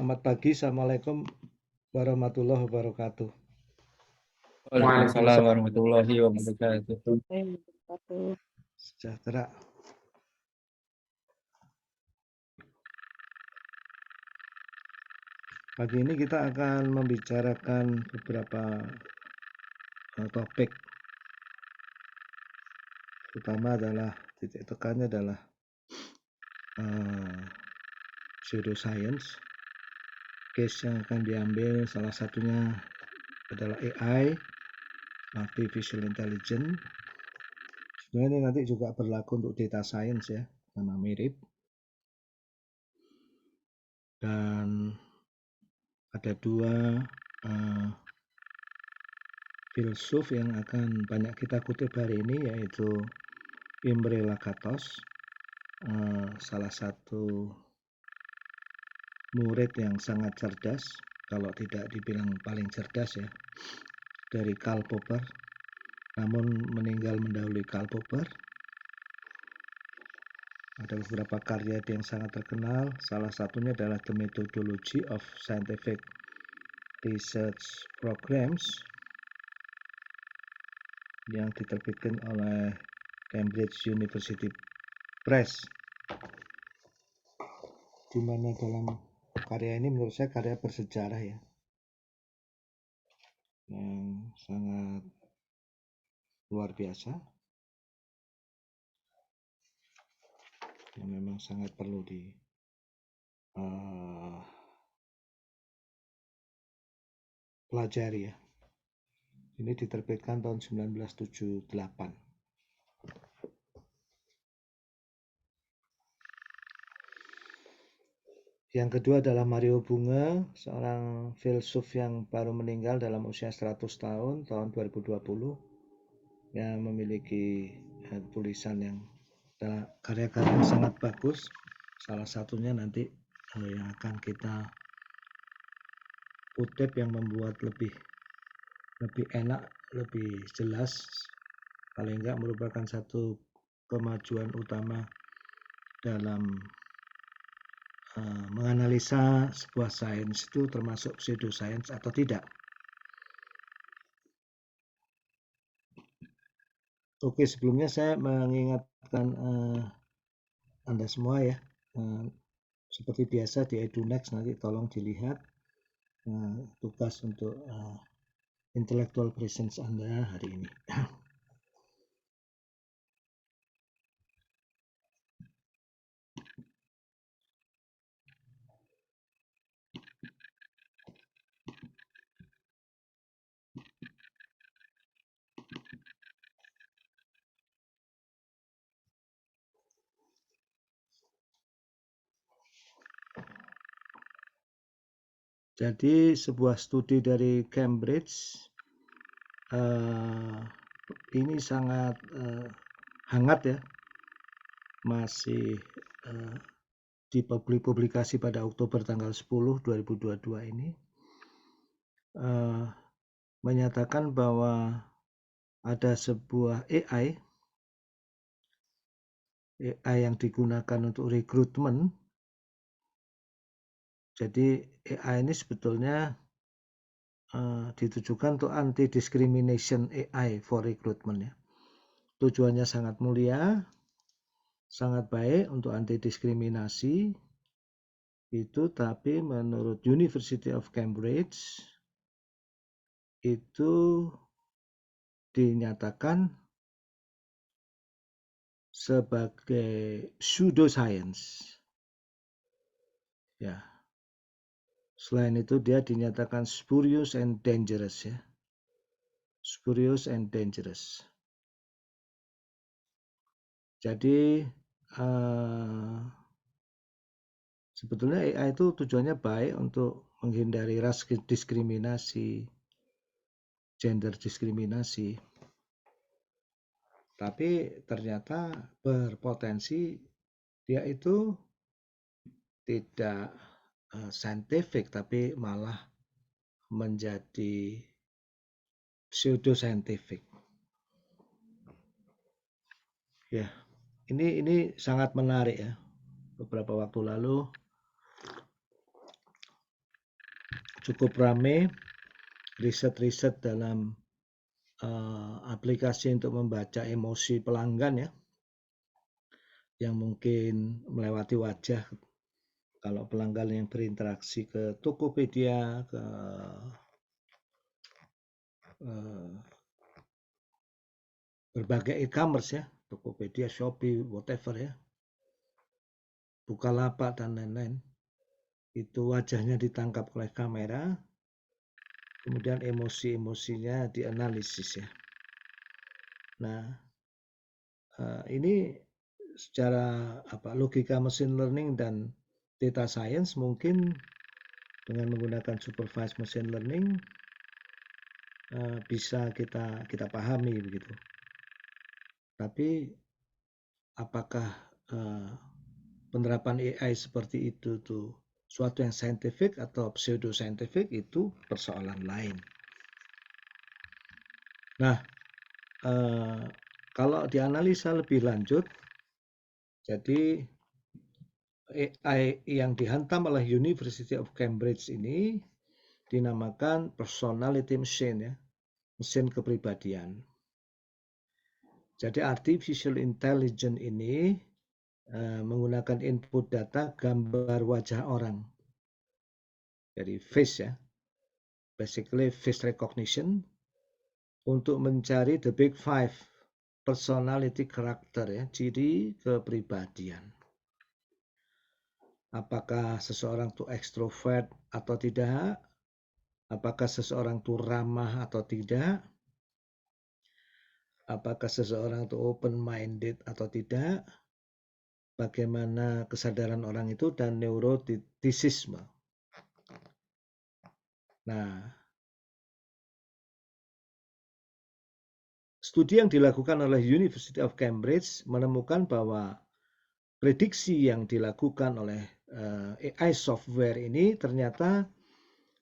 Selamat pagi, Assalamualaikum warahmatullahi wabarakatuh. Waalaikumsalam warahmatullahi wabarakatuh. Sejahtera. Pagi ini kita akan membicarakan beberapa topik. Pertama adalah titik tekannya adalah pseudoscience. Case yang akan diambil salah satunya adalah AI, artificial intelligence. Sebenarnya ini nanti juga berlaku untuk data science ya, karena mirip. Dan ada dua filsuf yang akan banyak kita kutip hari ini, yaitu Imre Lakatos, salah satu murid yang sangat cerdas, kalau tidak dibilang paling cerdas ya, dari Karl Popper, namun meninggal mendahului Karl Popper. Ada beberapa karya yang sangat terkenal, salah satunya adalah The Methodology of Scientific Research Programs yang diterbitkan oleh Cambridge University Press, di mana dalam karya ini menurut saya karya bersejarah ya, yang sangat luar biasa, yang memang sangat perlu pelajari ya. Ini diterbitkan tahun 1978. Yang kedua adalah Mario Bunge, seorang filsuf yang baru meninggal dalam usia 100 tahun, tahun 2020, yang memiliki tulisan yang karya-karya yang sangat bagus. Salah satunya nanti yang akan kita kutip yang membuat lebih enak, lebih jelas, paling enggak merupakan satu kemajuan utama dalam menganalisa sebuah sains itu termasuk pseudoscience atau tidak. Oke, sebelumnya saya mengingatkan Anda semua ya, seperti biasa di EduNext nanti tolong dilihat tugas untuk intellectual presence Anda hari ini. Jadi sebuah studi dari Cambridge ini sangat hangat ya, masih dipublikasi pada Oktober tanggal 10 2022 ini, menyatakan bahwa ada sebuah AI yang digunakan untuk rekrutmen. Jadi AI ini sebetulnya ditujukan untuk anti-discrimination AI for recruitment ya. Tujuannya sangat mulia, sangat baik untuk anti-diskriminasi itu, tapi menurut University of Cambridge itu dinyatakan sebagai pseudoscience. Ya. Selain itu dia dinyatakan spurious and dangerous ya. Spurious and dangerous. Jadi sebetulnya AI itu tujuannya baik untuk menghindari ras diskriminasi, gender diskriminasi. Tapi ternyata berpotensi dia itu tidak scientific, tapi malah menjadi pseudoscientific. Ya, ini sangat menarik ya. Beberapa waktu lalu cukup rame riset-riset dalam aplikasi untuk membaca emosi pelanggan ya, yang mungkin melewati wajah kalau pelanggan yang berinteraksi ke Tokopedia, ke berbagai e-commerce ya, Tokopedia, Shopee, whatever ya, Bukalapak dan lain-lain. Itu wajahnya ditangkap oleh kamera, kemudian emosi-emosinya dianalisis ya. Nah, ini secara logika machine learning dan data science mungkin dengan menggunakan supervised machine learning bisa kita pahami begitu. Tapi apakah penerapan AI seperti itu tuh suatu yang scientific atau pseudo scientific, itu persoalan lain. Nah, kalau dianalisa lebih lanjut, jadi AI yang dihantam oleh University of Cambridge ini dinamakan personality machine ya, mesin kepribadian. Jadi artificial intelligence ini menggunakan input data gambar wajah orang. Jadi face ya, basically face recognition, untuk mencari the big five personality character ya, ciri kepribadian. Apakah seseorang itu ekstrovert atau tidak? Apakah seseorang itu ramah atau tidak? Apakah seseorang itu open-minded atau tidak? Bagaimana kesadaran orang itu dan neuroticisme. Nah, studi yang dilakukan oleh University of Cambridge menemukan bahwa prediksi yang dilakukan oleh AI software ini ternyata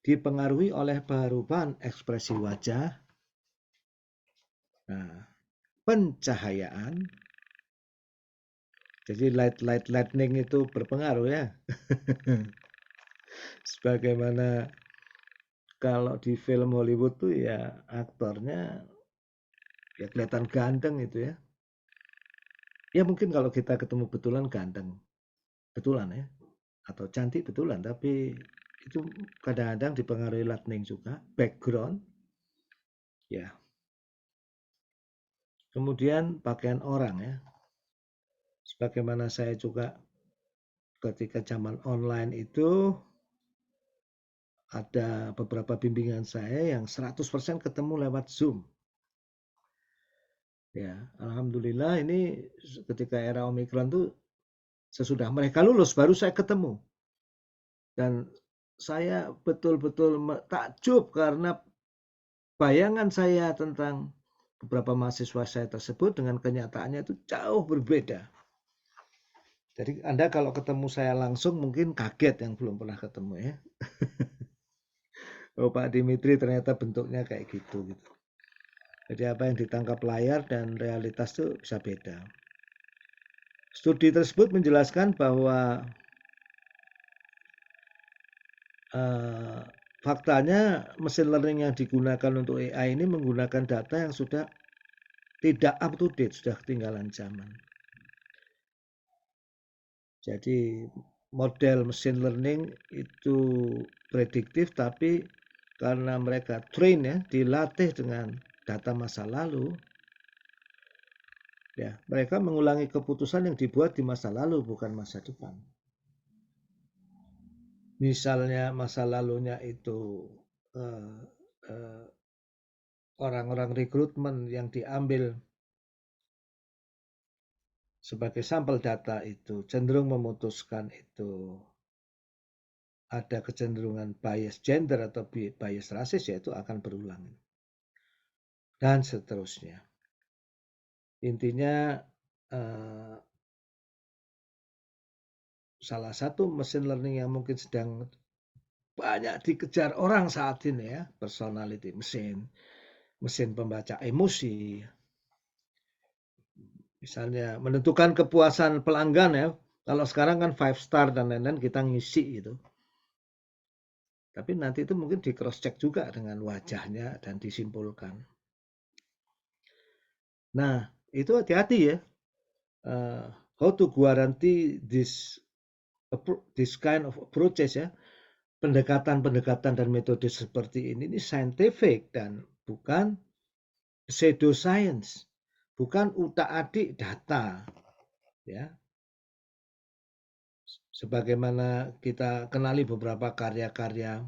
dipengaruhi oleh perubahan ekspresi wajah, pencahayaan. Jadi lightning itu berpengaruh ya. Sebagaimana kalau di film Hollywood tuh ya aktornya ya kelihatan ganteng itu ya. Ya mungkin kalau kita ketemu betulan ganteng, betulan ya. Atau cantik betulan, tapi itu kadang-kadang dipengaruhi lightning juga, background. Ya. Kemudian pakaian orang ya. Sebagaimana saya juga ketika zaman online itu ada beberapa bimbingan saya yang 100% ketemu lewat Zoom. Ya, alhamdulillah ini ketika era Omikron tuh sesudah mereka lulus baru saya ketemu. Dan saya betul-betul takjub karena bayangan saya tentang beberapa mahasiswa saya tersebut dengan kenyataannya itu jauh berbeda. Jadi Anda kalau ketemu saya langsung mungkin kaget yang belum pernah ketemu ya. Oh Pak Dimitri ternyata bentuknya kayak gitu. Jadi apa yang ditangkap layar dan realitas itu bisa beda. Studi tersebut menjelaskan bahwa faktanya mesin learning yang digunakan untuk AI ini menggunakan data yang sudah tidak up to date, sudah ketinggalan zaman. Jadi model machine learning itu prediktif, tapi karena mereka train ya, dilatih dengan data masa lalu, ya mereka mengulangi keputusan yang dibuat di masa lalu, bukan masa depan. Misalnya masa lalunya itu orang-orang rekrutmen yang diambil sebagai sampel data itu cenderung memutuskan itu ada kecenderungan bias gender atau bias rasis, yaitu akan berulang. Dan seterusnya. Intinya salah satu mesin learning yang mungkin sedang banyak dikejar orang saat ini ya, personality mesin pembaca emosi. Misalnya menentukan kepuasan pelanggan ya. Kalau sekarang kan 5 star dan lain-lain kita ngisi gitu. Tapi nanti itu mungkin di cross check juga dengan wajahnya dan disimpulkan. Nah, itu hati-hati ya. How to guarantee this kind of approaches ya. Pendekatan-pendekatan dan metode seperti ini scientific dan bukan pseudoscience, bukan utak-atik data, ya. Sebagaimana kita kenali beberapa karya-karya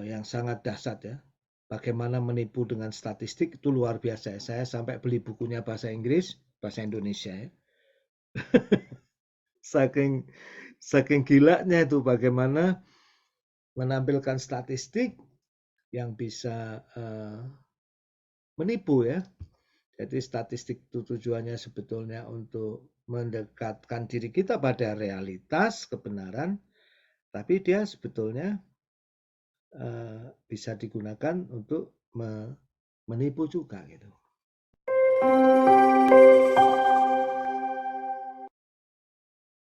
yang sangat dahsyat ya. Bagaimana menipu dengan statistik itu luar biasa. Saya sampai beli bukunya bahasa Inggris, bahasa Indonesia ya. saking gilanya itu bagaimana menampilkan statistik yang bisa menipu ya. Jadi statistik itu tujuannya sebetulnya untuk mendekatkan diri kita pada realitas, kebenaran, tapi dia sebetulnya bisa digunakan untuk menipu juga gitu.